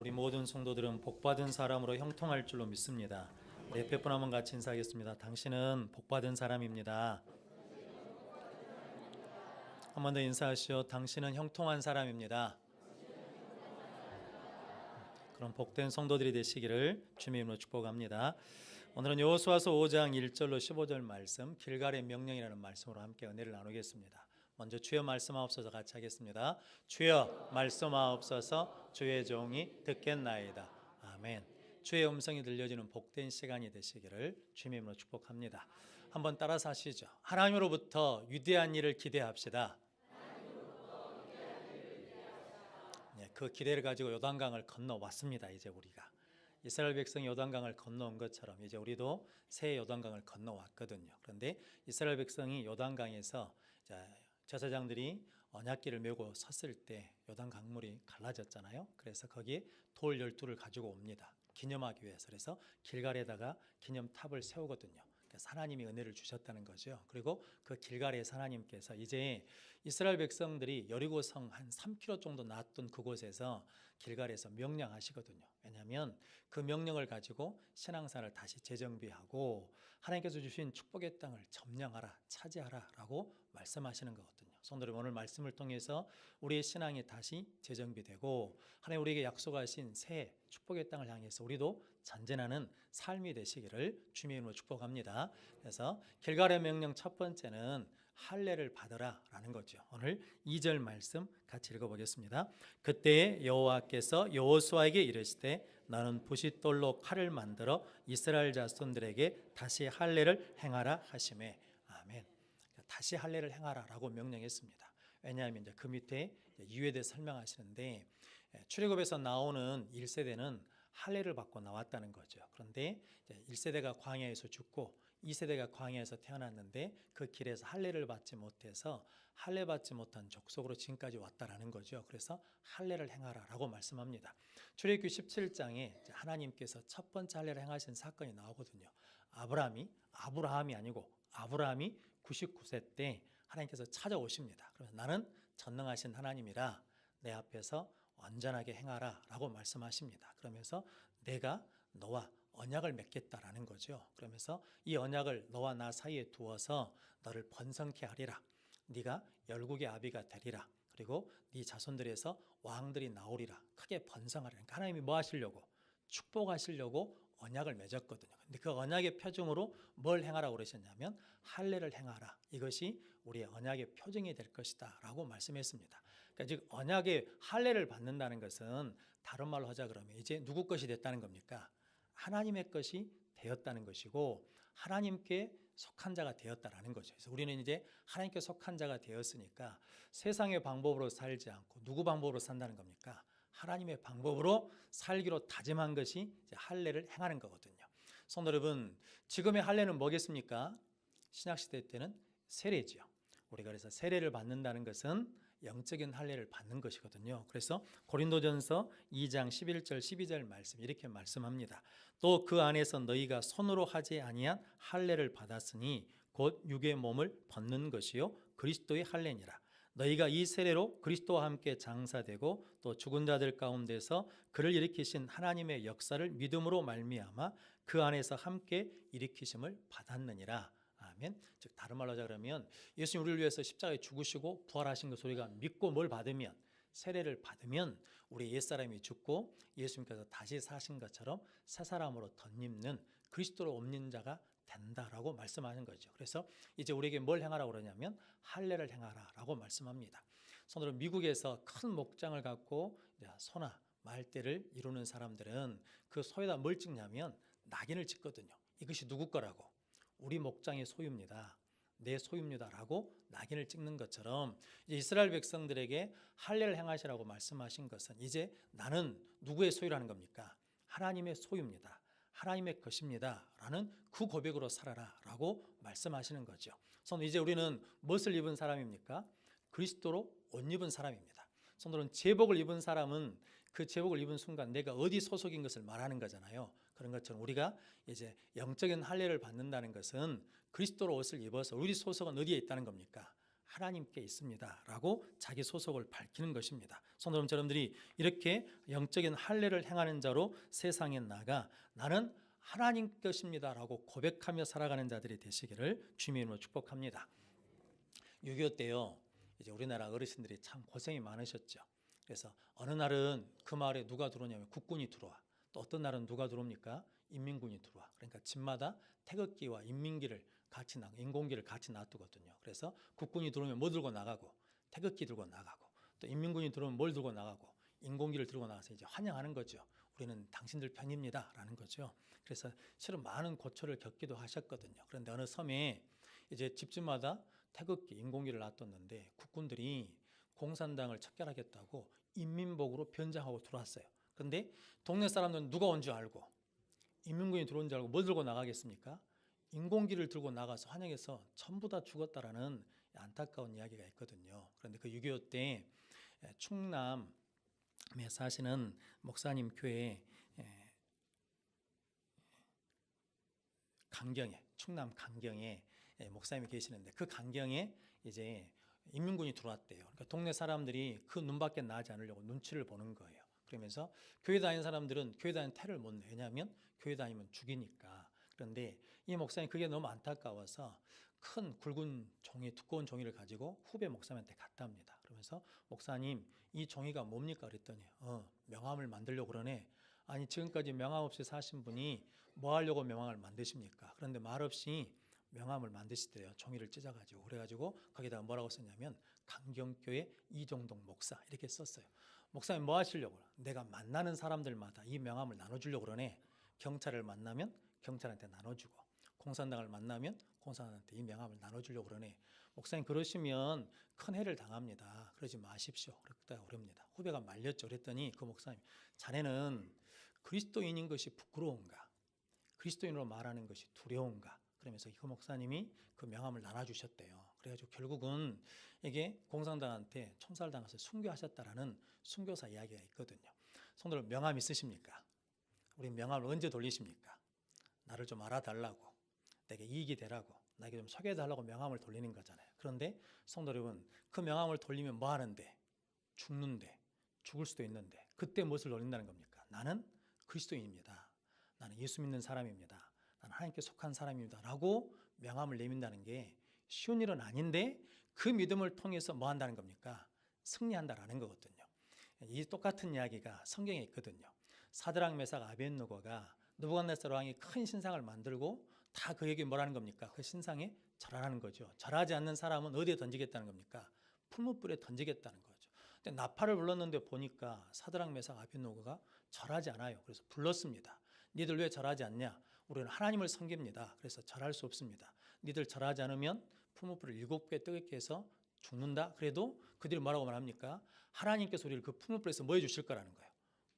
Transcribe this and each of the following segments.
우리 모든 성도들은 복받은 사람으로 형통할 줄로 믿습니다. 내 옆에 분 한번 같이 인사하겠습니다. 당신은 복받은 사람입니다. 한 번 더 인사하시오. 당신은 형통한 사람입니다. 그런 복된 성도들이 되시기를 주님의 이름으로 축복합니다. 오늘은 여호수아서 5장 1절로 15절 말씀, 길갈의 명령이라는 말씀으로 함께 은혜를 나누겠습니다. 먼저 주여 말씀하옵소서 같이 하겠습니다. 주여 말씀하옵소서, 주의 종이 듣겠나이다. 아멘. 주의 음성이 들려지는 복된 시간이 되시기를 주님의 이름으로 축복합니다. 한번 따라서 하시죠. 하나님으로부터 위대한 일을 기대합시다. 그 기대를 가지고 요단강을 건너왔습니다. 이제 우리가 이스라엘 백성이 요단강을 건너온 것처럼 이제 우리도 새 요단강을 건너왔거든요. 그런데 이스라엘 백성이 요단강에서 제사장들이 언약궤를 메고 섰을 때 요단 강물이 갈라졌잖아요. 그래서 거기에 돌 12를 가지고 옵니다. 기념하기 위해서. 그래서 길갈에다가 기념탑을 세우거든요. 그래서 하나님이 은혜를 주셨다는 거죠. 그리고 그 길갈에서 하나님께서 이제 이스라엘 백성들이 여리고성 한 3km 정도 놨던 그곳에서 길갈에서 명령하시거든요. 왜냐하면 그 명령을 가지고 신앙사를 다시 재정비하고 하나님께서 주신 축복의 땅을 점령하라, 차지하라 라고 말씀하시는 거거든요. 성도들, 오늘 말씀을 통해서 우리의 신앙이 다시 재정비되고 하나님 우리에게 약속하신 새 축복의 땅을 향해서 우리도 전진하는 삶이 되시기를 주님의 이름으로 축복합니다. 그래서 길갈의 명령 첫 번째는 할례를 받으라 라는 거죠. 오늘 2절 말씀 같이 읽어보겠습니다. 그때 여호와께서 여호수아에게 이르시되 너는 부싯돌로 칼을 만들어 이스라엘 자손들에게 다시 할례를 행하라 하시매. 아멘. 다시 할례를 행하라 라고 명령했습니다. 왜냐하면 이제 그 밑에 이유에 대해 설명하시는데 출애굽에서 나오는 1세대는 할례를 받고 나왔다는 거죠. 그런데 1세대가 광야에서 죽고 2세대가 광야에서 태어났는데 그 길에서 할례를 받지 못해서 할례 받지 못한 족속으로 지금까지 왔다라는 거죠. 그래서 할례를 행하라라고 말씀합니다. 출애굽기 17장에 하나님께서 첫 번째 할례를 행하신 사건이 나오거든요. 아브라함이 아니고 아브라함이 99세 때 하나님께서 찾아오십니다. 그래서 나는 전능하신 하나님이라 내 앞에서 완전하게 행하라 라고 말씀하십니다. 그러면서 내가 너와 언약을 맺겠다라는 거죠. 그러면서 이 언약을 너와 나 사이에 두어서 너를 번성케 하리라. 네가 열국의 아비가 되리라. 그리고 네 자손들에서 왕들이 나오리라. 크게 번성하리라. 그러니까 하나님이 뭐 하시려고? 축복하시려고 언약을 맺었거든요. 근데 그 언약의 표징으로 뭘 행하라고 그러셨냐면 할례를 행하라. 이것이 우리의 언약의 표징이 될 것이다 라고 말씀했습니다. 그러니까 즉 언약의 할례를 받는다는 것은 다른 말로 하자 그러면 이제 누구 것이 됐다는 겁니까? 하나님의 것이 되었다는 것이고 하나님께 속한 자가 되었다라는 거죠. 그래서 우리는 이제 하나님께 속한 자가 되었으니까 세상의 방법으로 살지 않고 누구 방법으로 산다는 겁니까? 하나님의 방법으로 살기로 다짐한 것이 이제 할례를 행하는 거거든요. 성도 여러분, 지금의 할례는 뭐겠습니까? 신약시대 때는 세례지요. 우리가 그래서 세례를 받는다는 것은 영적인 할례를 받는 것이거든요. 그래서 고린도전서 2장 11절 12절 말씀 이렇게 말씀합니다. 또 그 안에서 너희가 손으로 하지 아니한 할례를 받았으니 곧 육의 몸을 벗는 것이요 그리스도의 할례니라. 너희가 이 세례로 그리스도와 함께 장사되고 또 죽은 자들 가운데서 그를 일으키신 하나님의 역사를 믿음으로 말미암아 그 안에서 함께 일으키심을 받았느니라. 아멘. 즉 다른 말로 하자 그러면 예수님 우리를 위해서 십자가에 죽으시고 부활하신 것을 우리가 믿고 뭘 받으면 세례를 받으면 우리 옛사람이 죽고 예수님께서 다시 사신 것처럼 새 사람으로 덧입는 그리스도로 옮는 자가 된다라고 말씀하는 거죠. 그래서 이제 우리에게 뭘 행하라고 그러냐면 할례를 행하라라고 말씀합니다. 성도는 미국에서 큰 목장을 갖고 소나 말대를 이루는 사람들은 그 소에다 뭘 찍냐면 낙인을 찍거든요. 이것이 누구 거라고? 우리 목장의 소유입니다. 내 소유입니다라고 낙인을 찍는 것처럼 이제 이스라엘 백성들에게 할례를 행하시라고 말씀하신 것은 이제 나는 누구의 소유라는 겁니까? 하나님의 소유입니다. 하나님의 것입니다 라는 그 고백으로 살아라 라고 말씀하시는 거죠. 성도 이제 우리는 무엇을 입은 사람입니까? 그리스도로 옷 입은 사람입니다. 성도는 제복을 입은 사람은 그 제복을 입은 순간 내가 어디 소속인 것을 말하는 거잖아요. 그런 것처럼 우리가 이제 영적인 할례를 받는다는 것은 그리스도로 옷을 입어서 우리 소속은 어디에 있다는 겁니까? 하나님께 있습니다 라고 자기 소속을 밝히는 것입니다. 성도 여러분들이 이렇게 영적인 할례를 행하는 자로 세상에 나가 나는 하나님 것입니다 라고 고백하며 살아가는 자들이 되시기를 주님의 이름으로 축복합니다. 6.25 때요, 이제 우리나라 어르신들이 참 고생이 많으셨죠. 그래서 어느 날은 그 마을에 누가 들어오냐면 국군이 들어와. 또 어떤 날은 누가 들어옵니까? 인민군이 들어와. 그러니까 집마다 태극기와 인민기를 같이 인공기를 같이 놔두거든요. 그래서 국군이 들어오면 뭐 들고 나가고, 태극기 들고 나가고, 또 인민군이 들어오면 뭘 들고 나가고, 인공기를 들고 나가서 이제 환영하는 거죠. 우리는 당신들 편입니다라는 거죠. 그래서 실은 많은 고초를 겪기도 하셨거든요. 그런데 어느 섬에 이제 집집마다 태극기, 인공기를 놔뒀는데 국군들이 공산당을 척결하겠다고 인민복으로 변장하고 들어왔어요. 그런데 동네 사람들은 누가 온 줄 알고 인민군이 들어온 줄 알고 뭘 들고 나가겠습니까? 인공기를 들고 나가서 환영해서 전부 다 죽었다라는 안타까운 이야기가 있거든요. 그런데 그 6.25 때 충남에 사시는 목사님 교회에 강경에, 충남 강경에 목사님이 계시는데 그 강경에 이제 인민군이 들어왔대요. 그러니까 동네 사람들이 그 눈 밖에 나지 않으려고 눈치를 보는 거예요. 그러면서 교회 다니는 사람들은 교회 다니는 태를 못 내. 왜냐하면 교회 다니면 죽이니까. 그런데 이 목사님 그게 너무 안타까워서 큰 굵은 종이, 두꺼운 종이를 가지고 후배 목사님한테 갖다 합니다. 그러면서 목사님 이 종이가 뭡니까? 그랬더니 명함을 만들려고 그러네. 아니 지금까지 명함 없이 사신 분이 뭐 하려고 명함을 만드십니까? 그런데 말없이 명함을 만드시대요. 종이를 찢어가지고. 그래가지고 거기다가 뭐라고 썼냐면 강경교회 이종동 목사 이렇게 썼어요. 목사님 뭐 하시려고? 내가 만나는 사람들마다 이 명함을 나눠주려고 그러네. 경찰을 만나면 경찰한테 나눠주고, 공산당을 만나면 공산당한테 이 명함을 나눠주려고 그러네. 목사님 그러시면 큰 해를 당합니다. 그러지 마십시오. 그랬다 그럽니다. 후배가 말렸죠. 그랬더니 그 목사님, 자네는 그리스도인인 것이 부끄러운가? 그리스도인으로 말하는 것이 두려운가? 그러면서 그 목사님이 그 명함을 나눠주셨대요. 그래가지고 결국은 이게 공산당한테 총살당해서 순교하셨다라는 순교사 이야기가 있거든요. 성도 여러분, 명함 있으십니까? 우리 명함을 언제 돌리십니까? 나를 좀 알아달라고, 내게 이익이 되라고, 나에게 좀 소개해달라고 명함을 돌리는 거잖아요. 그런데 성도 여러분, 그 명함을 돌리면 뭐 하는데? 죽는데, 죽을 수도 있는데 그때 무엇을 돌린다는 겁니까? 나는 그리스도인입니다. 나는 예수 믿는 사람입니다. 나는 하나님께 속한 사람입니다. 라고 명함을 내민다는 게 쉬운 일은 아닌데 그 믿음을 통해서 뭐 한다는 겁니까? 승리한다라는 거거든요. 이 똑같은 이야기가 성경에 있거든요. 사드락 메삭 아벳느고가 느부갓네살 왕이 큰 신상을 만들고 다 그에게 뭐라는 겁니까? 그 신상에 절하라는 거죠. 절하지 않는 사람은 어디에 던지겠다는 겁니까? 풀무불에 던지겠다는 거죠. 근데 나팔을 불렀는데 보니까 사드락 메삭 아벳느고가 절하지 않아요. 그래서 불렀습니다. 니들 왜 절하지 않냐? 우리는 하나님을 섬깁니다. 그래서 절할 수 없습니다. 니들 절하지 않으면 풀무불을 7배 뜨겁게 해서 죽는다. 그래도 그들이 뭐라고 말합니까? 하나님께서 우리를 그 풀무불에서 뭐 해주실 거라는 거예요.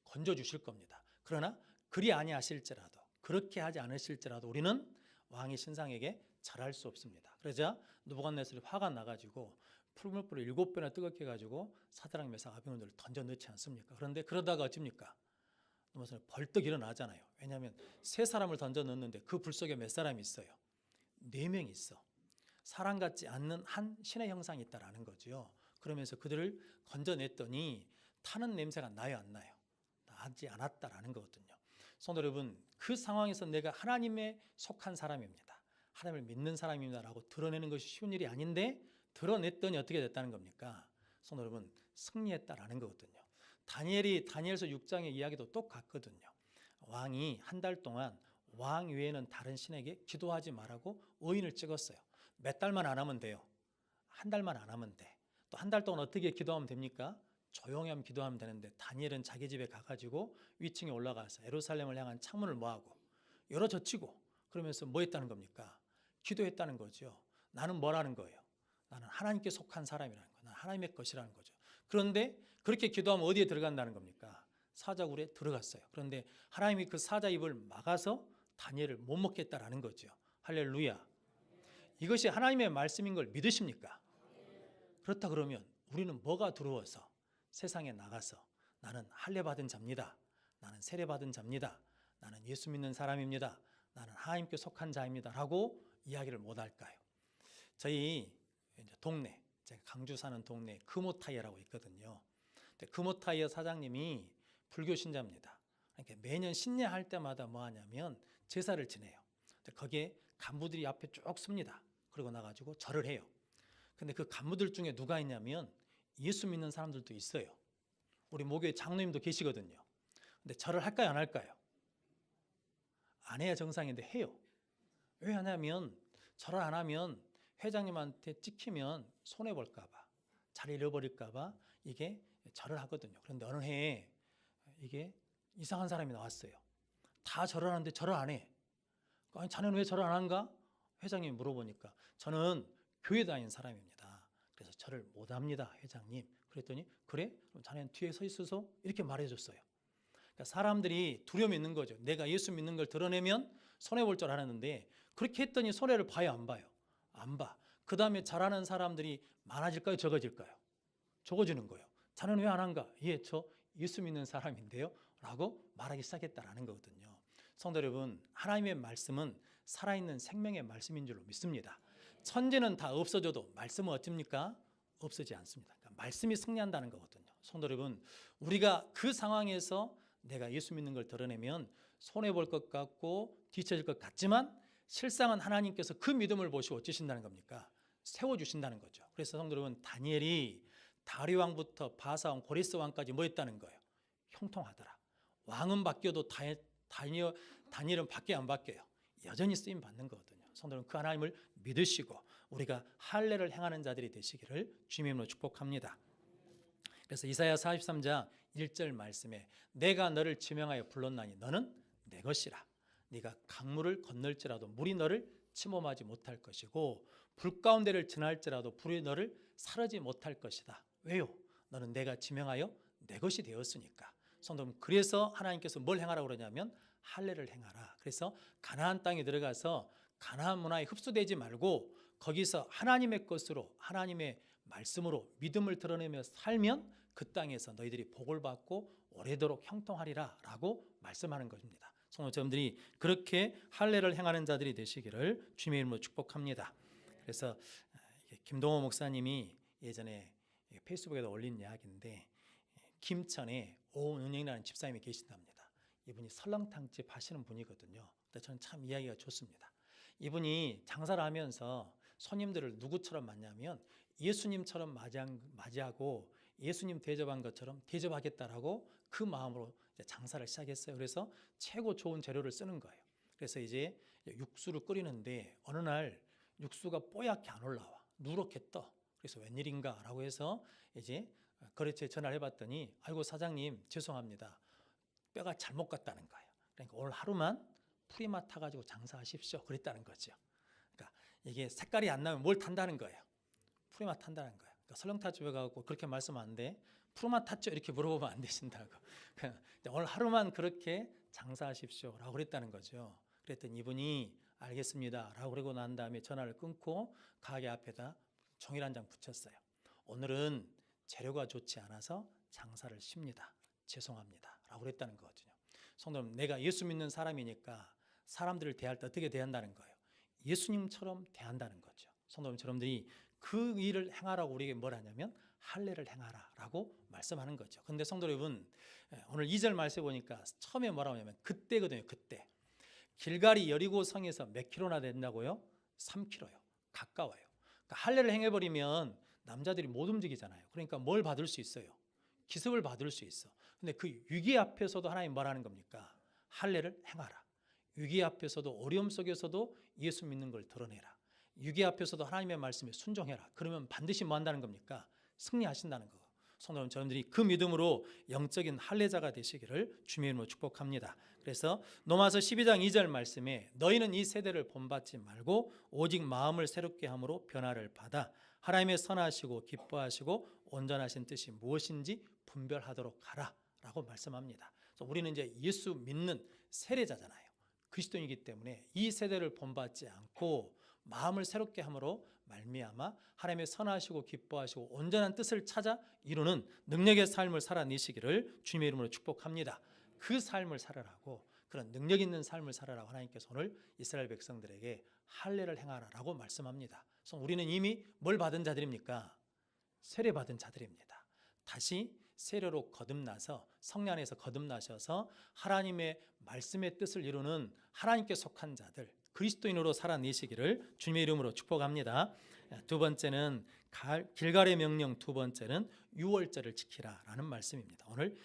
건져주실 겁니다. 그러나 그리 아니하실지라도, 그렇게 하지 않으실지라도 우리는 왕의 신상에게 절할 수 없습니다. 그러자 느부갓네살이 화가 나가지고 풀무불을 7배나 뜨겁게 해가지고 사드락 메삭 아벳느고를 던져 넣지 않습니까? 그런데 그러다가 어찌입니까? 벌떡 일어나잖아요. 왜냐하면 세 사람을 던져 넣는데 그 불 속에 몇 사람이 있어요? 4명이 있어. 사람 같지 않는 한 신의 형상이 있다라는 거죠. 그러면서 그들을 건져냈더니 타는 냄새가 나요, 안 나요? 나지 않았다라는 거거든요. 성도 여러분, 그 상황에서 내가 하나님에 속한 사람입니다, 하나님을 믿는 사람입니다 라고 드러내는 것이 쉬운 일이 아닌데 드러냈더니 어떻게 됐다는 겁니까? 성도 여러분, 승리했다라는 거거든요. 다니엘서 6장의 이야기도 똑같거든요. 왕이 한 달 동안 왕 외에는 다른 신에게 기도하지 말라고 의인을 찍었어요. 몇 달만 안 하면 돼요. 한 달만 안 하면 돼. 또 한 달 동안 어떻게 기도하면 됩니까? 조용히 하면 기도하면 되는데 다니엘은 자기 집에 가가지고 위층에 올라가서 예루살렘을 향한 창문을 뭐하고 열어젖히고 그러면서 뭐 했다는 겁니까? 기도했다는 거죠. 나는 뭐라는 거예요? 나는 하나님께 속한 사람이라는 거예요. 나는 하나님의 것이라는 거죠. 그런데 그렇게 기도하면 어디에 들어간다는 겁니까? 사자굴에 들어갔어요. 그런데 하나님이 그 사자 입을 막아서 다니엘을 못 먹겠다라는 거죠. 할렐루야. 이것이 하나님의 말씀인 걸 믿으십니까? 그렇다 그러면 우리는 뭐가 두려워서 세상에 나가서 나는 할례 받은 자입니다, 나는 세례 받은 자입니다, 나는 예수 믿는 사람입니다, 나는 하나님께 속한 자입니다 라고 이야기를 못 할까요? 저희 이제 동네, 제가 강주 사는 동네에 금호타이어라고 있거든요. 근데 금호타이어 사장님이 불교 신자입니다. 그러니까 매년 신례할 때마다 뭐 하냐면 제사를 지내요. 근데 거기에 간부들이 앞에 쭉 섭니다. 그러고 나가지고 절을 해요. 근데 그 간부들 중에 누가 있냐면 예수 믿는 사람들도 있어요. 우리 모교회 장로님도 계시거든요. 근데 절을 할까요, 안 할까요? 안 해야 정상인데 해요. 왜 하냐면 절을 안 하면 회장님한테 찍히면 손해볼까 봐, 잘 잃어버릴까 봐 이게 절을 하거든요. 그런데 어느 해에 이게 이상한 사람이 나왔어요. 다 절을 하는데 절을 안 해. 아니, 자네는 왜 절을 안 한가? 회장님이 물어보니까 저는 교회 다니는 사람입니다. 그래서 절을 못 합니다, 회장님. 그랬더니 그래? 그럼 자네는 뒤에 서 있어서 이렇게 말해줬어요. 그러니까 사람들이 두려움이 있는 거죠. 내가 예수 믿는 걸 드러내면 손해볼 줄 알았는데 그렇게 했더니 손해를 봐요, 안 봐요? 안 봐. 그 다음에 잘하는 사람들이 많아질까요, 적어질까요? 적어지는 거예요. 자네는 왜 안 한가? 예, 저 예수 믿는 사람인데요 라고 말하기 시작했다라는 거거든요. 성도 여러분, 하나님의 말씀은 살아있는 생명의 말씀인 줄로 믿습니다. 천지는 다 없어져도 말씀은 어떻습니까? 없어지지 않습니다. 그러니까 말씀이 승리한다는 거거든요. 성도 여러분, 우리가 그 상황에서 내가 예수 믿는 걸 드러내면 손해볼 것 같고 뒤처질 것 같지만 실상은 하나님께서 그 믿음을 보시고 어쩌신다는 겁니까? 세워주신다는 거죠. 그래서 성도 여러분, 다니엘이 다리 왕부터 바사 왕, 고레스 왕까지 뭐 했다는 거예요? 형통하더라. 왕은 바뀌어도 다니엘은 바뀌어 안 바뀌어요? 여전히 쓰임 받는 거거든요. 성도 여러분, 그 하나님을 믿으시고 우리가 할례를 행하는 자들이 되시기를 주님의 이름으로 축복합니다. 그래서 이사야 43장 1절 말씀에 내가 너를 지명하여 불렀나니 너는 내 것이라. 네가 강물을 건널지라도 물이 너를 침범하지 못할 것이고 불 가운데를 지날지라도 불이 너를 사르지 못할 것이다. 왜요? 너는 내가 지명하여 내 것이 되었으니까. 성도 여러분, 그래서 하나님께서 뭘 행하라고 그러냐면 할례를 행하라. 그래서 가나안 땅에 들어가서 가나안 문화에 흡수되지 말고 거기서 하나님의 것으로 하나님의 말씀으로 믿음을 드러내며 살면 그 땅에서 너희들이 복을 받고 오래도록 형통하리라 라고 말씀하는 것입니다. 성도님들이 그렇게 할례를 행하는 자들이 되시기를 주님의 이름으로 축복합니다. 그래서 김동호 목사님이 예전에 페이스북에도 올린 이야기인데 김천에 오은영이라는 집사님이 계신답니다. 이분이 설렁탕집 하시는 분이거든요. 근데 저는 참 이야기가 좋습니다. 이분이 장사를 하면서 손님들을 누구처럼 맞냐면 예수님처럼 맞이하고 예수님 대접한 것처럼 대접하겠다라고 그 마음으로 이제 장사를 시작했어요. 그래서 최고 좋은 재료를 쓰는 거예요. 그래서 이제 육수를 끓이는데 어느 날 육수가 뽀얗게 안 올라와. 누렇게 떠. 그래서 웬일인가 라고 해서 이제 거래처에 전화를 해봤더니 아이고 사장님 죄송합니다. 뼈가 잘못 갔다는 거예요. 그러니까 오늘 하루만 프리마 타가지고 장사하십시오. 그랬다는 거죠. 그러니까 이게 색깔이 안 나면 뭘 탄다는 거예요? 프리마 탄다는 거예요. 그러니까 설렁탕집에 가고 그렇게 말씀하는데 프리마 탔죠? 이렇게 물어보면 안 되신다고. 그러니까 오늘 하루만 그렇게 장사하십시오. 라고 그랬다는 거죠. 그랬더니 이분이 알겠습니다. 라고 그러고 난 다음에 전화를 끊고 가게 앞에다 종이를 한 장 붙였어요. 오늘은 재료가 좋지 않아서 장사를 쉽니다. 죄송합니다. 라고 그랬다는 거거든요. 성도 여러분, 내가 예수 믿는 사람이니까 사람들을 대할 때 어떻게 대한다는 거예요? 예수님처럼 대한다는 거죠. 성도 여러분, 여러분들이 그 일을 행하라고 우리에게 뭘 하냐면 할례를 행하라 라고 말씀하는 거죠. 근데 성도 여러분, 오늘 2절 말씀해 보니까 처음에 뭐라고 하냐면 그때거든요. 그때 길갈이 여리고 성에서 몇 킬로나 된다고요? 3킬로요. 가까워요. 그러니까 할례를 행해버리면 남자들이 못 움직이잖아요. 그러니까 뭘 받을 수 있어요? 기습을 받을 수 있어. 근데 그 위기 앞에서도 하나님 뭐라는 겁니까? 할례를 행하라. 위기 앞에서도 어려움 속에서도 예수 믿는 걸 드러내라. 위기 앞에서도 하나님의 말씀에 순종해라. 그러면 반드시 뭐 한다는 겁니까? 승리하신다는 거. 성도 여러분, 저희들이 그 믿음으로 영적인 할례자가 되시기를 주님의 이름으로 축복합니다. 그래서 로마서 12장 2절 말씀에 너희는 이 세대를 본받지 말고 오직 마음을 새롭게 함으로 변화를 받아 하나님의 선하시고 기뻐하시고 온전하신 뜻이 무엇인지 분별하도록 하라 라고 말씀합니다. 그래서 우리는 이제 예수 믿는 세례자잖아요. 그리스도인이기 때문에 이 세대를 본받지 않고 마음을 새롭게 함으로 말미암아 하나님의 선하시고 기뻐하시고 온전한 뜻을 찾아 이루는 능력의 삶을 살아내시기를 주님의 이름으로 축복합니다. 그 삶을 살아라고, 그런 능력 있는 삶을 살아라고 하나님께서 오늘 이스라엘 백성들에게 할례를 행하라라고 말씀합니다. 그래서 우리는 이미 뭘 받은 자들입니까? 세례받은 자들입니다. 다시 세례로 거듭나서 성령 안에서 거듭나셔서 하나님의 말씀의 뜻을 이루는 하나님께 속한 자들, 그리스도인으로 살아내시기를 주님의 이름으로 축복합니다. 두 번째는 길갈의 명령, 두 번째는 유월절을 지키라라는 말씀입니다. 오늘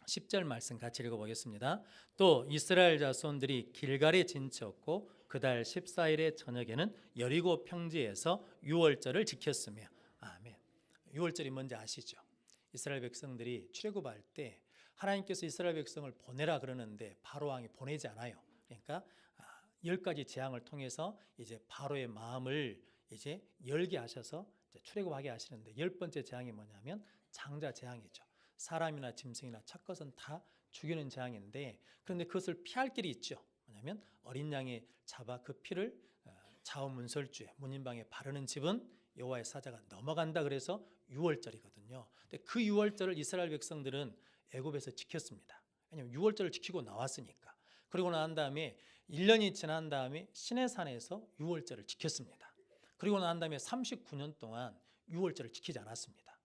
10절 말씀 같이 읽어보겠습니다. 또 이스라엘 자손들이 길갈에 진치었고 그달 14일의 저녁에는 여리고 평지에서 유월절을 지켰으며. 아멘. 유월절이 뭔지 아시죠? 이스라엘 백성들이 출애굽할 때 하나님께서 이스라엘 백성을 보내라 그러는데 바로 왕이 보내지 않아요. 그러니까 10가지 재앙을 통해서 이제 바로의 마음을 이제 열게 하셔서 이제 출애굽하게 하시는데, 10번째 재앙이 뭐냐면 장자 재앙이죠. 사람이나 짐승이나 첫 것은 다 죽이는 재앙인데, 그런데 그것을 피할 길이 있죠. 뭐냐면 어린 양의 잡아 그 피를 좌우문설주에 문인방에 바르는 집은 여호와의 사자가 넘어간다. 그래서 유월절이거든요. 근데 그 유월절을 이스라엘 백성들은 애굽에서 지켰습니다. 왜냐하면 유월절을 지키고 나왔으니까. 그리고 난 다음에 1년이 지난 다음에 시내산에서 유월절을 지켰습니다. 그리고 난 다음에 39년 동안 유월절을 지키지 않았습니다.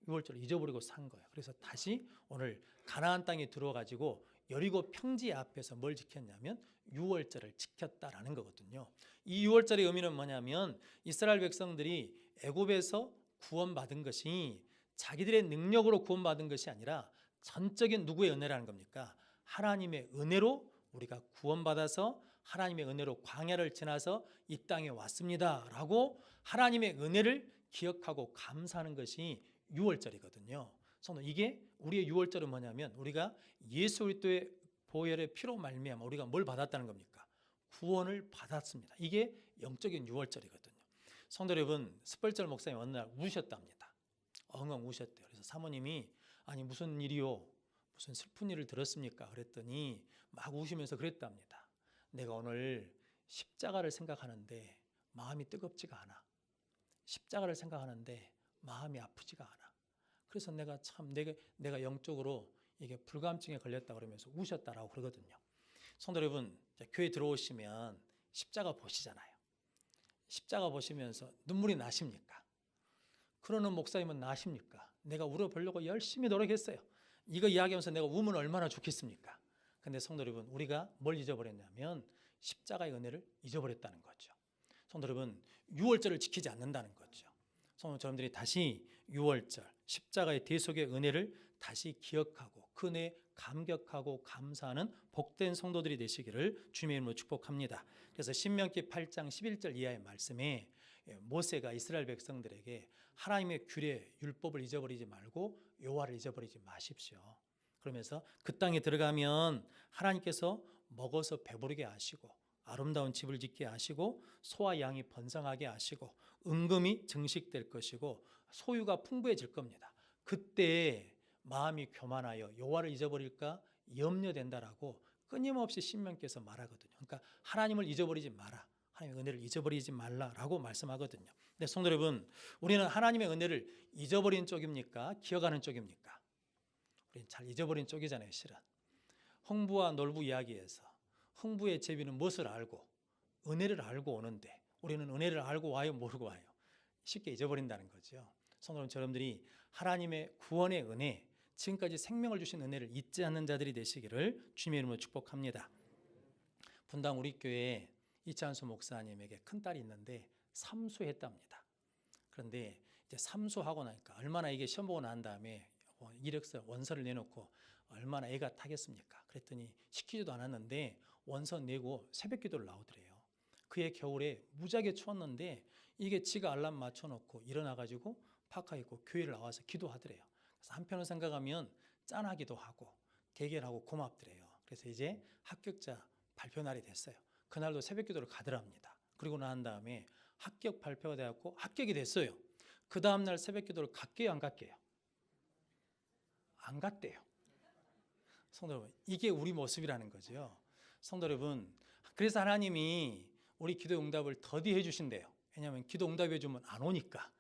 유월절을 잊어버리고 산 거예요. 그래서 다시 오늘 가나안 땅에 들어가지고 여리고 평지 앞에서 뭘 지켰냐면 유월절을 지켰다라는 거거든요. 이 유월절의 의미는 뭐냐면 이스라엘 백성들이 애굽에서 구원받은 것이 자기들의 능력으로 구원받은 것이 아니라 전적인 누구의 은혜라는 겁니까? 하나님의 은혜로 우리가 구원받아서 하나님의 은혜로 광야를 지나서 이 땅에 왔습니다 라고 하나님의 은혜를 기억하고 감사하는 것이 유월절이거든요. 성도, 이게 우리의 유월절은 뭐냐면 우리가 예수 그리스도의 보혈의 피로 말미암아 우리가 뭘 받았다는 겁니까? 구원을 받았습니다. 이게 영적인 유월절이거든요. 성도 여러분, 스펄절 목사님 어느 날 우셨답니다. 엉엉 우셨대요. 그래서 사모님이 아니 무슨 일이요? 무슨 슬픈 일을 들었습니까? 그랬더니 막 우시면서 그랬답니다. 내가 오늘 십자가를 생각하는데 마음이 뜨겁지가 않아. 십자가를 생각하는데 마음이 아프지가 않아. 그래서 내가 참 내가 영적으로 이게 불감증에 걸렸다 그러면서 우셨다라고 그러거든요. 성도 여러분, 교회 들어오시면 십자가 보시잖아요. 십자가 보시면서 눈물이 나십니까? 그러는 목사님은 나십니까? 내가 울어보려고 열심히 노력했어요. 이거 이야기하면서 내가 우면 얼마나 좋겠습니까? 근데 성도 여러분, 우리가 뭘 잊어버렸냐면 십자가의 은혜를 잊어버렸다는 거죠. 성도 여러분, 유월절을 지키지 않는다는 거죠. 성도 여러분들이 다시 유월절, 십자가의 대속의 은혜를 다시 기억하고 그 은혜에 감격하고 감사하는 복된 성도들이 되시기를 주님의 이름으로 축복합니다. 그래서 신명기 8장 11절 이하의 말씀에 모세가 이스라엘 백성들에게 하나님의 규례, 율법을 잊어버리지 말고 여호와를 잊어버리지 마십시오. 그러면서 그 땅에 들어가면 하나님께서 먹어서 배부르게 하시고 아름다운 집을 짓게 하시고 소와 양이 번성하게 하시고 은금이 증식될 것이고 소유가 풍부해질 겁니다. 그때 마음이 교만하여 여호와를 잊어버릴까 염려된다라고 끊임없이 신명께서 말하거든요. 그러니까 하나님을 잊어버리지 마라. 하나님의 은혜를 잊어버리지 말라라고 말씀하거든요. 근데 성도 여러분, 우리는 하나님의 은혜를 잊어버린 쪽입니까? 기억하는 쪽입니까? 우리는 잘 잊어버린 쪽이잖아요, 실은. 흥부와 놀부 이야기에서 흥부의 제비는 무엇을 알고 은혜를 알고 오는데 우리는 은혜를 알고 와요, 모르고 와요? 쉽게 잊어버린다는 거죠. 성도 여러분들이 하나님의 구원의 은혜, 지금까지 생명을 주신 은혜를 잊지 않는 자들이 되시기를 주님의 이름으로 축복합니다. 분당 우리 교회에 이찬수 목사님에게 큰딸이 있는데 삼수했답니다. 그런데 이제 삼수하고 나니까 얼마나 이게 시험 보고 난 다음에 이력서 원서를 내놓고 얼마나 애가 타겠습니까? 그랬더니 시키지도 않았는데 원서 내고 새벽 기도를 나오더래요. 그해 겨울에 무지하게 추웠는데 이게 지가 알람 맞춰놓고 일어나가지고 파카 입고 교회를 나와서 기도하더래요. 그래서 한편으로 생각하면 짠하기도 하고 대견하고 고맙더래요. 그래서 이제 합격자 발표 날이 됐어요. 그날도 새벽 기도를 가더랍니다. 그리고 난 다음에 합격 발표가 되었고 합격이 됐어요. 그 다음날 새벽 기도를 갔게요, 안 갔게요? 안 갔대요. 성도 여러분, 이게 우리 모습이라는 거죠. 성도 여러분, 그래서 하나님이 우리 기도 응답을 더디해 주신대요. 왜냐하면 기도 응답해 주면 안 오니까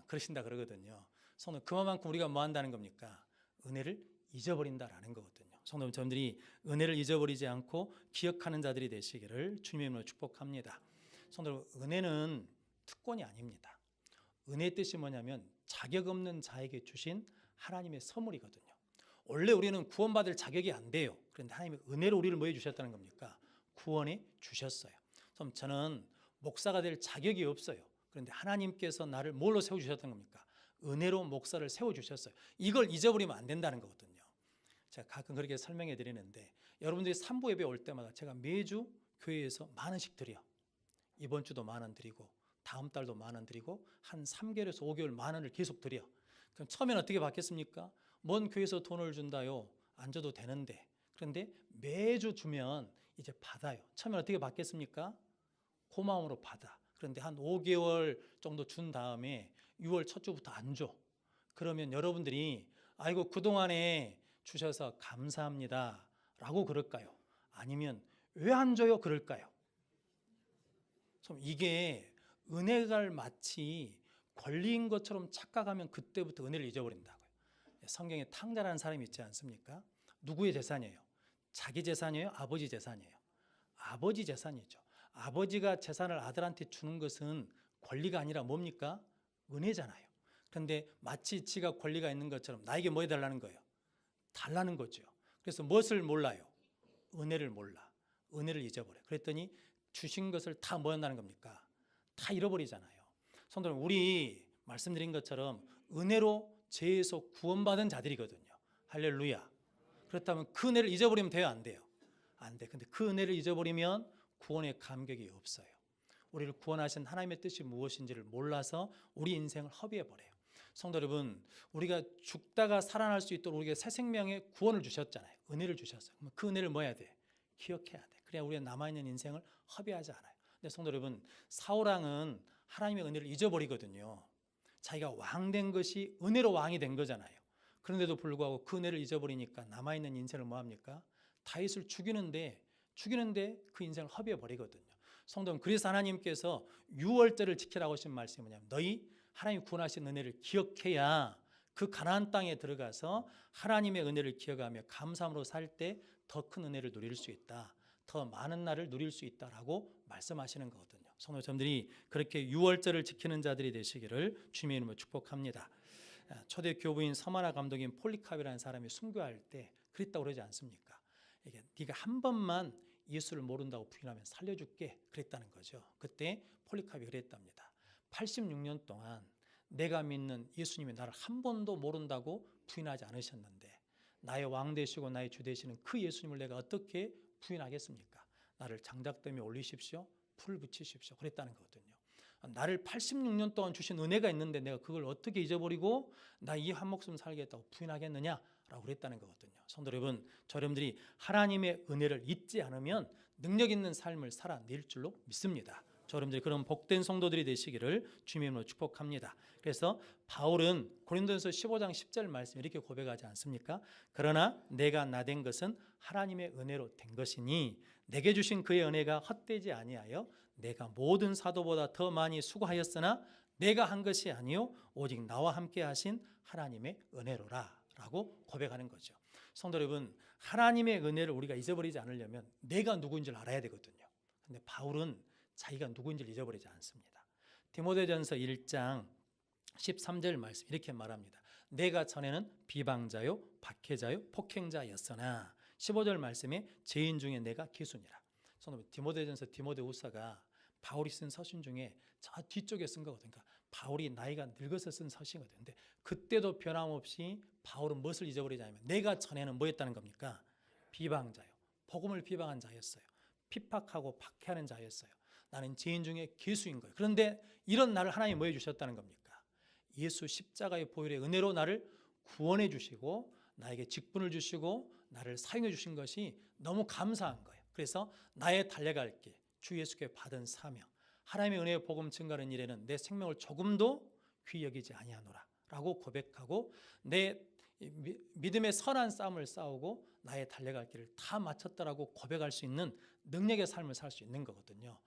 그러신다 그러거든요. 성도, 그만큼 우리가 뭐 한다는 겁니까? 은혜를 잊어버린다라는 거거든요. 성도 여러분들이 은혜를 잊어버리지 않고 기억하는 자들이 되시기를 주님의 이름으로 축복합니다. 성도 여러분, 은혜는 특권이 아닙니다. 은혜의 뜻이 뭐냐면 자격 없는 자에게 주신 하나님의 선물이거든요. 원래 우리는 구원받을 자격이 안 돼요. 그런데 하나님의 은혜로 우리를 뭐 해주셨다는 겁니까? 구원해 주셨어요. 그럼 저는 목사가 될 자격이 없어요. 그런데 하나님께서 나를 뭘로 세워주셨다는 겁니까? 은혜로 목사를 세워주셨어요. 이걸 잊어버리면 안 된다는 거거든요. 제가 가끔 그렇게 설명해 드리는데, 여러분들이 산부 예배 올 때마다 제가 매주 교회에서 10,000원씩 드려. 이번 주도 10,000원 드리고 다음 달도 10,000원 드리고 한 3개월에서 5개월 10,000원을 계속 드려. 그럼 처음엔 어떻게 받겠습니까? 뭔 교회에서 돈을 준다요? 안 줘도 되는데. 그런데 매주 주면 이제 받아요. 처음엔 어떻게 받겠습니까? 고마움으로 받아. 그런데 한 5개월 정도 준 다음에 6월 첫 주부터 안 줘. 그러면 여러분들이 아이고 그동안에 주셔서 감사합니다 라고 그럴까요? 아니면 왜 안 줘요? 그럴까요? 이게 은혜가 마치 권리인 것처럼 착각하면 그때부터 은혜를 잊어버린다고요. 성경에 탕자라는 사람이 있지 않습니까? 누구의 재산이에요? 자기 재산이에요? 아버지 재산이에요? 아버지 재산이죠. 아버지가 재산을 아들한테 주는 것은 권리가 아니라 뭡니까? 은혜잖아요. 그런데 마치 지가 권리가 있는 것처럼 나에게 뭐 해달라는 거예요? 달라는 거죠. 그래서 무엇을 몰라요? 은혜를 몰라. 은혜를 잊어버려. 그랬더니 주신 것을 다 뭐 한다는 겁니까? 다 잃어버리잖아요. 성도 여러분, 우리 말씀드린 것처럼 은혜로 죄에서 구원받은 자들이거든요. 할렐루야. 그렇다면 그 은혜를 잊어버리면 돼요? 안 돼요? 안 돼. 근데 그 은혜를 잊어버리면 구원의 감격이 없어요. 우리를 구원하신 하나님의 뜻이 무엇인지를 몰라서 우리 인생을 허비해버려요. 성도 여러분, 우리가 죽다가 살아날 수 있도록 우리에게 새 생명의 구원을 주셨잖아요. 은혜를 주셨어요. 그럼 그 은혜를 뭐 해야 돼? 기억해야 돼. 그래야 우리가 남아있는 인생을 허비하지 않아요. 근데 성도 여러분, 사울왕은 하나님의 은혜를 잊어버리거든요. 자기가 왕 된 것이 은혜로 왕이 된 거잖아요. 그런데도 불구하고 그 은혜를 잊어버리니까 남아있는 인생을 뭐 합니까? 다윗을 죽이는데 그 인생을 허비해버리거든요. 성도 여러분, 그래서 하나님께서 유월절을 지키라고 하신 말씀이 뭐냐면 너희 하나님 구원하신 은혜를 기억해야 그 가나안 땅에 들어가서 하나님의 은혜를 기억하며 감사함으로 살 때 더 큰 은혜를 누릴 수 있다. 더 많은 날을 누릴 수 있다라고 말씀하시는 거거든요. 성도 여러분들이 그렇게 유월절을 지키는 자들이 되시기를 주님의 이름으로 축복합니다. 초대 교부인 서마나 감독인 폴리카비라는 사람이 순교할 때 그랬다고 그러지 않습니까? 이게 네가 한 번만 예수를 모른다고 부인하면 살려줄게 그랬다는 거죠. 그때 폴리카비 그랬답니다. 86년 동안 내가 믿는 예수님이 나를 한 번도 모른다고 부인하지 않으셨는데 나의 왕 되시고 나의 주 되시는 그 예수님을 내가 어떻게 부인하겠습니까? 나를 장작더미에 올리십시오. 풀 붙이십시오. 그랬다는 거거든요. 나를 86년 동안 주신 은혜가 있는데 내가 그걸 어떻게 잊어버리고 나 이 한 목숨 살겠다고 부인하겠느냐라고 그랬다는 거거든요. 성도 여러분, 여러분들이 하나님의 은혜를 잊지 않으면 능력 있는 삶을 살아낼 줄로 믿습니다. 여러분들이 그런 복된 성도들이 되시기를 주님의 이름으로 축복합니다. 그래서 바울은 고린도전서 15장 10절 말씀 이렇게 고백하지 않습니까? 그러나 내가 나 된 것은 하나님의 은혜로 된 것이니 내게 주신 그의 은혜가 헛되지 아니하여 내가 모든 사도보다 더 많이 수고하였으나 내가 한 것이 아니요 오직 나와 함께 하신 하나님의 은혜로라 라고 고백하는 거죠. 성도 여러분, 하나님의 은혜를 우리가 잊어버리지 않으려면 내가 누구인지를 알아야 되거든요. 근데 바울은 자기가 누구인지를 잊어버리지 않습니다. 디모데전서 1장 13절 말씀 이렇게 말합니다. 내가 전에는 비방자요 박해자요 폭행자였으나 15절 말씀에 죄인 중에 내가 기순이라. 디모데전서 디모데후서가 바울이 쓴 서신 중에 저 뒤쪽에 쓴 거거든요. 그러니까 바울이 나이가 늙어서 쓴 서신이거든요. 근데 그때도 변함없이 바울은 무엇을 잊어버리지 않으면 내가 전에는 뭐였다는 겁니까? 비방자요. 복음을 비방한 자였어요. 핍박하고 박해하는 자였어요. 나는 죄인 중에 괴수인 거예요. 그런데 이런 나를 하나님이 뭐 해주셨다는 겁니까? 예수 십자가의 보혈의 은혜로 나를 구원해 주시고 나에게 직분을 주시고 나를 사용해 주신 것이 너무 감사한 거예요. 그래서 나의 달려갈 길, 주 예수께 받은 사명, 하나님의 은혜의 복음 증가하는 일에는 내 생명을 조금도 귀히 여기지 아니하노라 라고 고백하고 내 믿음의 선한 싸움을 싸우고 나의 달려갈 길을 다 마쳤다라고 고백할 수 있는 능력의 삶을 살 수 있는 거거든요.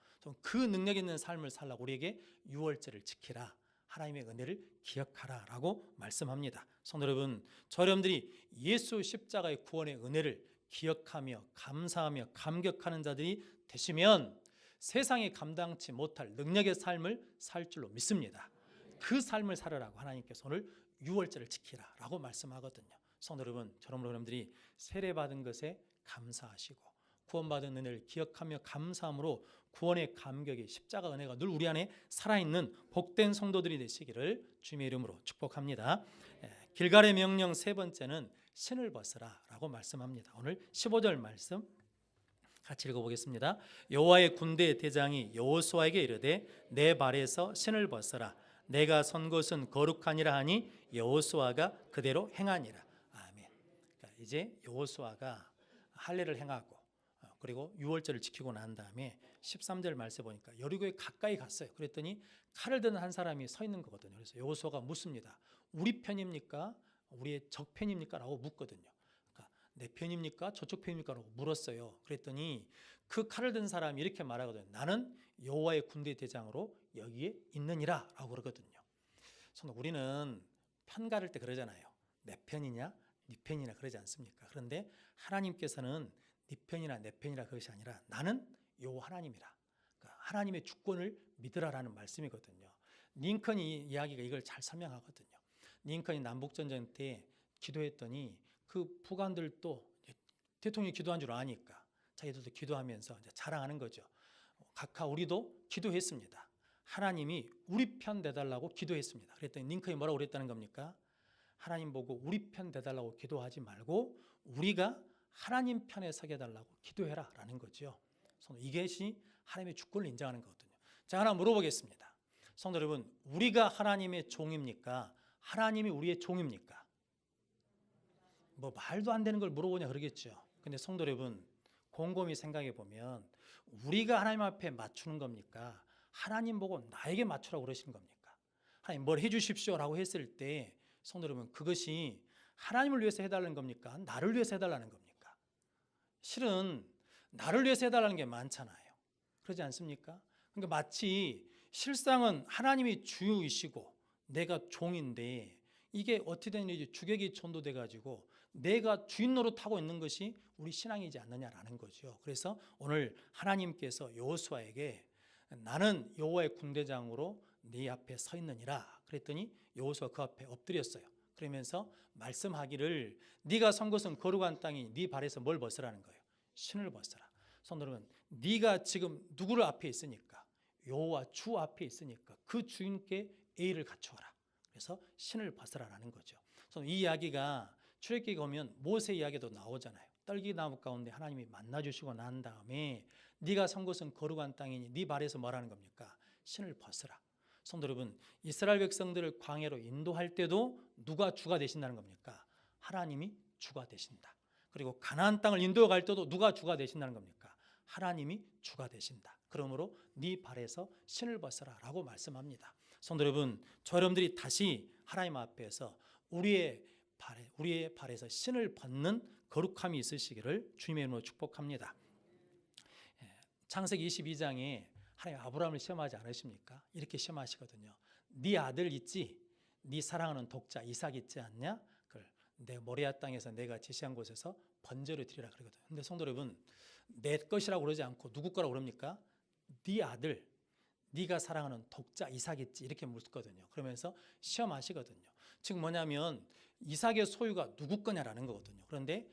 그 능력 있는 삶을 살라고 우리에게 유월절을 지키라, 하나님의 은혜를 기억하라 라고 말씀합니다. 성도 여러분, 여러분들이 예수 십자가의 구원의 은혜를 기억하며 감사하며 감격하는 자들이 되시면 세상이 감당치 못할 능력의 삶을 살 줄로 믿습니다. 그 삶을 살으라고 하나님께서 오늘 유월절을 지키라라고 말씀하거든요. 성도 여러분, 저런 여러분들이 세례받은 것에 감사하시고 구원받은 은혜를 기억하며 감사함으로 구원의 감격이 십자가 은혜가 늘 우리 안에 살아있는 복된 성도들이 되시기를 주님의 이름으로 축복합니다. 길갈의 명령 세 번째는 신을 벗으라 라고 말씀합니다. 오늘 15절 말씀 같이 읽어보겠습니다. 여호와의 군대의 대장이 여호수아에게 이르되 내 발에서 신을 벗으라. 내가 선 곳은 거룩하니라 하니 여호수아가 그대로 행하니라. 아멘. 그러니까 이제 여호수아가 할례를 행하고 그리고 유월절을 지키고 난 다음에 13절 말씀에 보니까 여리고에 가까이 갔어요. 그랬더니 칼을 드는 한 사람이 서 있는 거거든요. 그래서 여호수아가 묻습니다. 우리 편입니까? 우리의 적 편입니까? 라고 묻거든요. 그러니까 내 편입니까? 저쪽 편입니까? 라고 물었어요. 그랬더니 그 칼을 든 사람이 이렇게 말하거든요. 나는 여호와의 군대 대장으로 여기에 있느니라 라고 그러거든요. 우리는 편 가를 때 그러잖아요. 내 편이냐 네 편이냐 그러지 않습니까? 그런데 하나님께서는 네 편이나 내 편이라 그것이 아니라 나는 요 하나님이라. 그러니까 하나님의 주권을 믿으라라는 말씀이거든요. 링컨이 이야기가 이걸 잘 설명하거든요. 링컨이 남북전쟁 때 기도했더니 그 북한들도 대통령이 기도한 줄 아니까 자기들도 기도하면서 이제 자랑하는 거죠. 각하 우리도 기도했습니다. 하나님이 우리 편 대달라고 기도했습니다. 그랬더니 링컨이 뭐라고 그랬다는 겁니까? 하나님 보고 우리 편 대달라고 기도하지 말고 우리가 하나님 편에 서게 달라고 기도해라 라는 거죠. 이것이 하나님의 주권을 인정하는 거거든요. 제가 하나 물어보겠습니다. 성도 여러분, 우리가 하나님의 종입니까? 하나님이 우리의 종입니까? 뭐 말도 안 되는 걸 물어보냐 그러겠죠. 근데 성도 여러분, 곰곰이 생각해 보면 우리가 하나님 앞에 맞추는 겁니까? 하나님 보고 나에게 맞추라고 그러신 겁니까? 하나님 뭘 해주십시오 라고 했을 때 성도 여러분, 그것이 하나님을 위해서 해달라는 겁니까? 나를 위해서 해달라는 겁니까? 실은 나를 위해서 해달라는 게 많잖아요. 그러지 않습니까? 그러니까 마치 실상은 하나님이 주이시고 내가 종인데 이게 어떻게 되는지 주객이 전도돼 가지고 내가 주인 노릇하고 있는 것이 우리 신앙이지 않느냐라는 거죠. 그래서 오늘 하나님께서 여호수아에게 나는 여호와의 군대장으로 네 앞에 서 있느니라 그랬더니 여호수아 그 앞에 엎드렸어요. 그러면서 말씀하기를 네가 선 것은 거룩한 땅이 네 발에서 뭘 벗으라는 거예요. 신을 벗으라. 성도 여러분, 네가 지금 누구를 앞에 있으니까 여호와 주 앞에 있으니까 그 주인께 예의를 갖추어라. 그래서 신을 벗으라라는 거죠. 이 이야기가 출애굽기에 오면 모세 이야기도 나오잖아요. 떨기나무 가운데 하나님이 만나주시고 난 다음에 네가 선 곳은 거룩한 땅이니 네 발에서 뭐라는 겁니까? 신을 벗으라. 성도 여러분, 이스라엘 백성들을 광야로 인도할 때도 누가 주가 되신다는 겁니까? 하나님이 주가 되신다. 그리고 가나안 땅을 인도해 갈 때도 누가 주가 되신다는 겁니까? 하나님이 주가 되신다. 그러므로 네 발에서 신을 벗으라 라고 말씀합니다. 성도 여러분, 저 여러분들이 다시 하나님 앞에서 우리의 발에서 신을 벗는 거룩함이 있으시기를 주님의 이름으로 축복합니다. 창세기 22장에 하나님 아브라함을 시험하지 않으십니까? 이렇게 시험하시거든요. 네 아들 있지? 네 사랑하는 독자 이삭 있지 않냐? 그걸 내 모리아 땅에서 내가 제시한 곳에서 번제로 드리라 그러거든요. 근데 성도 여러분, 내 것이라고 그러지 않고 누구 거라고 그럽니까? 네 아들, 네가 사랑하는 독자 이삭 있지? 이렇게 묻거든요. 그러면서 시험하시거든요. 즉 뭐냐면 이삭의 소유가 누구 거냐라는 거거든요. 그런데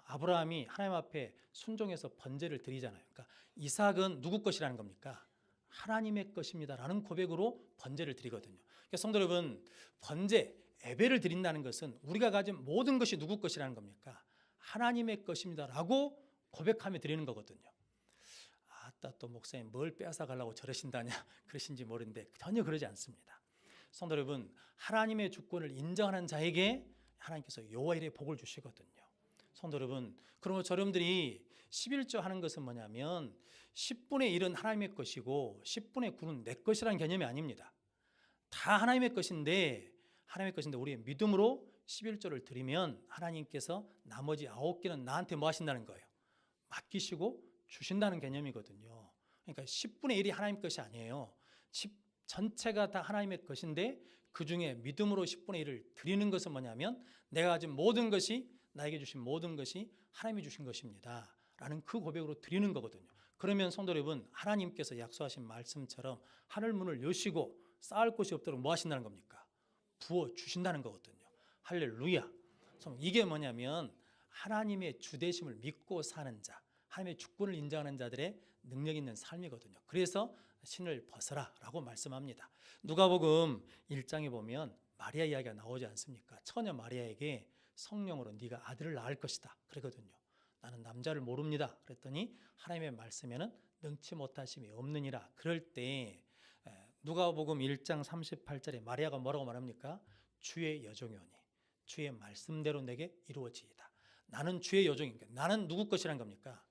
아브라함이 하나님 앞에 순종해서 번제를 드리잖아요. 그러니까 이삭은 누구 것이라는 겁니까? 하나님의 것입니다라는 고백으로 번제를 드리거든요. 그러니까 성도 여러분, 번제, 예배를 드린다는 것은 우리가 가진 모든 것이 누구 것이라는 겁니까? 하나님의 것입니다라고 고백하며 드리는 거거든요. 아따 또 목사님 뭘 빼앗아 가려고 저러신다냐 그러신지 모르는데 전혀 그러지 않습니다. 성도 여러분, 하나님의 주권을 인정하는 자에게 하나님께서 여호와 일의 복을 주시거든요. 성도 여러분, 그러면 여러분들이 11조 하는 것은 뭐냐면 10분의 1은 하나님의 것이고 10분의 9는 내 것이라는 개념이 아닙니다. 다 하나님의 것인데 우리의 믿음으로 11조를 드리면 하나님께서 나머지 9개는 나한테 뭐 하신다는 거예요? 맡기시고 주신다는 개념이거든요. 그러니까 10분의 1이 하나님 것이 아니에요. 전체가 다 하나님의 것인데 그중에 믿음으로 10분의 1을 드리는 것은 뭐냐면 내가 가진 모든 것이 나에게 주신 모든 것이 하나님이 주신 것입니다 라는 그 고백으로 드리는 거거든요. 그러면 성도 여러분, 하나님께서 약속하신 말씀처럼 하늘 문을 여시고 쌓을 곳이 없도록 뭐 하신다는 겁니까? 부어 주신다는 거거든요. 할렐루야. 이게 뭐냐면 하나님의 주되심을 믿고 사는 자, 하나님의 주권을 인정하는 자들의 능력 있는 삶이거든요. 그래서 신을 벗어라 라고 말씀합니다. 누가복음 1장에 보면 마리아 이야기가 나오지 않습니까? 처녀 마리아에게 성령으로 네가 아들을 낳을 것이다 그러거든요. 나는 남자를 모릅니다 그랬더니 하나님의 말씀에는 능치 못하심이 없느니라. 그럴 때 누가복음 1장 38절에 마리아가 뭐라고 말합니까? 주의 여종이오니 주의 말씀대로 내게 이루어지이다. 나는 주의 여종이니까 나는 누구 것이란 겁니까?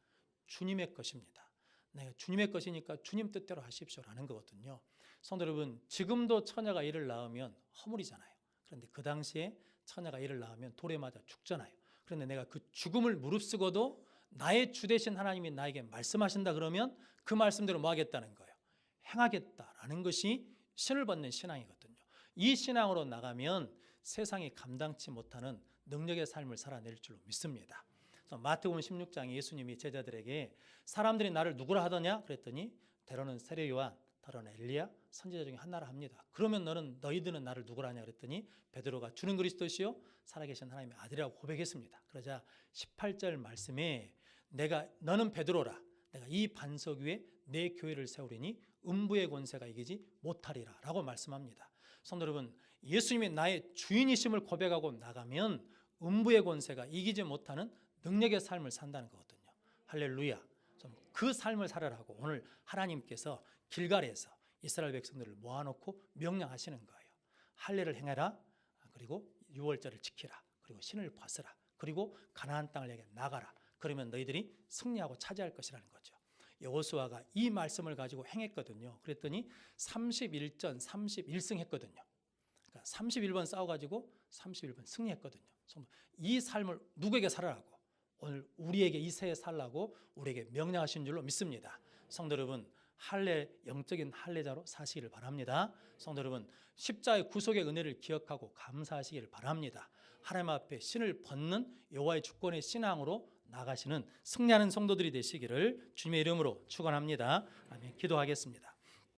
주님의 것입니다. 내가 주님의 것이니까 주님 뜻대로 하십시오라는 거거든요. 성도 여러분, 지금도 처녀가 이를 낳으면 허물이잖아요. 그런데 그 당시에 처녀가 이를 낳으면 돌에 맞아 죽잖아요. 그런데 내가 그 죽음을 무릅쓰고도 나의 주 되신 하나님이 나에게 말씀하신다 그러면 그 말씀대로 뭐 하겠다는 거예요? 행하겠다라는 것이 신을 받는 신앙이거든요. 이 신앙으로 나가면 세상이 감당치 못하는 능력의 삶을 살아낼 줄로 믿습니다. 그래서 마태복음 16장에 예수님이 제자들에게 사람들이 나를 누구라 하더냐 그랬더니 때로는 세례 요한, 때로는 엘리야, 선지자 중에 하나라 합니다. 그러면 너희들은 나를 누구라 하냐 그랬더니 베드로가 주는 그리스도시요 살아계신 하나님의 아들이라고 고백했습니다. 그러자 18절 말씀에 너는 베드로라 내가 이 반석 위에 내 교회를 세우리니 음부의 권세가 이기지 못하리라 라고 말씀합니다. 성도 여러분, 예수님이 나의 주인이심을 고백하고 나가면 음부의 권세가 이기지 못하는 능력의 삶을 산다는 거거든요. 할렐루야. 그 삶을 살아라고 오늘 하나님께서 길갈에서 이스라엘 백성들을 모아놓고 명령하시는 거예요. 할례를 행해라. 그리고 유월절을 지키라. 그리고 신을 벗으라. 그리고 가나안 땅을 향해 나가라. 그러면 너희들이 승리하고 차지할 것이라는 거죠. 여호수아가 이 말씀을 가지고 행했거든요. 그랬더니 31전 31승 했거든요. 그러니까 31번 싸워가지고 31번 승리했거든요. 이 삶을 누구에게 살아라고? 오늘 우리에게 이 새해 살라고 우리에게 명령하신 줄로 믿습니다. 성도 여러분, 영적인 할례자로 사시기를 바랍니다. 성도 여러분, 십자의 구속의 은혜를 기억하고 감사하시기를 바랍니다. 하나님 앞에 신을 벗는 여호와의 주권의 신앙으로 나가시는 승리하는 성도들이 되시기를 주님의 이름으로 축원합니다. 아멘. 기도하겠습니다.